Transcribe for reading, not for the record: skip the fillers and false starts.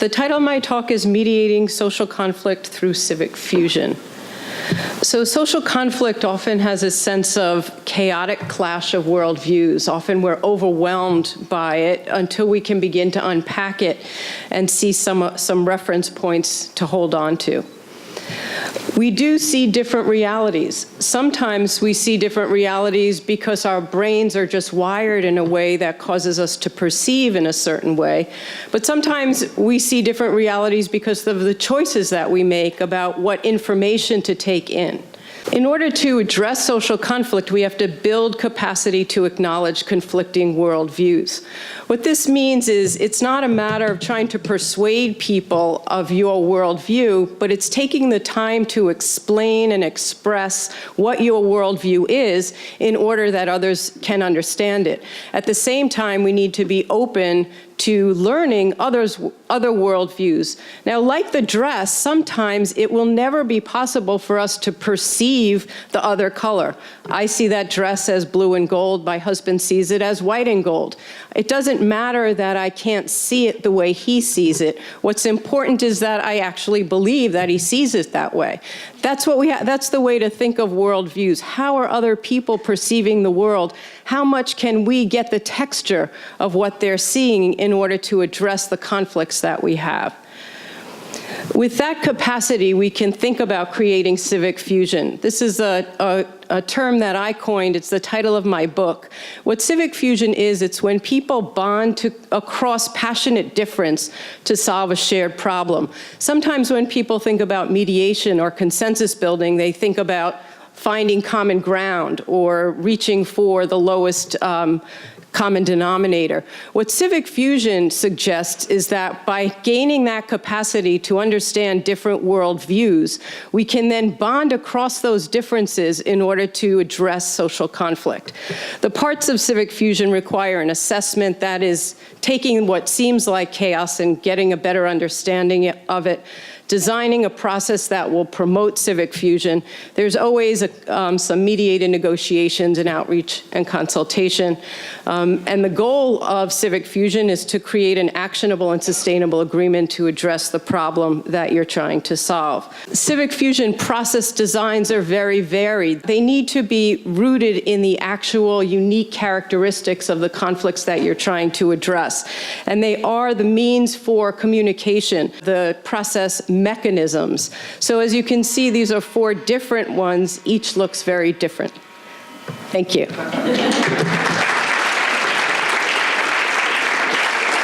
The title of my talk is Mediating Social Conflict Through Civic Fusion. So social conflict often has a sense of chaotic clash of worldviews. Often we're overwhelmed by it until we can begin to unpack it and see some reference points to hold on to. We do see different realities. Sometimes we see different realities because our brains are just wired in a way that causes us to perceive in a certain way. But sometimes we see different realities because of the choices that we make about what information to take in. In order to address social conflict, we have to build capacity to acknowledge conflicting worldviews. What this means is it's not a matter of trying to persuade people of your worldview, but it's taking the time to explain and express what your worldview is in order that others can understand it. At the same time, we need to be open to learning other worldviews. Now, like the dress, sometimes it will never be possible for us to perceive the other color. I see that dress as blue and gold. My husband sees it as white and gold. It doesn't matter that I can't see it the way he sees it. What's important is that I actually believe that he sees it that way. That's the way to think of worldviews. How are other people perceiving the world? How much can we get the texture of what they're seeing in order to address the conflicts that we have? With that capacity, we can think about creating civic fusion. This is a term that I coined. It's the title of my book. What civic fusion is, it's when people bond across passionate difference to solve a shared problem. Sometimes when people think about mediation or consensus building, they think about finding common ground or reaching for the lowest common denominator. What civic fusion suggests is that by gaining that capacity to understand different worldviews, we can then bond across those differences in order to address social conflict. The parts of civic fusion require an assessment, that is, taking what seems like chaos and getting a better understanding of it, designing a process that will promote civic fusion. There's always some mediated negotiations and outreach and consultation. And the goal of civic fusion is to create an actionable and sustainable agreement to address the problem that you're trying to solve. Civic fusion process designs are very varied. They need to be rooted in the actual unique characteristics of the conflicts that you're trying to address. And they are the means for communication, the process mechanisms. So as you can see, these are 4 different ones. Each looks very different. Thank you.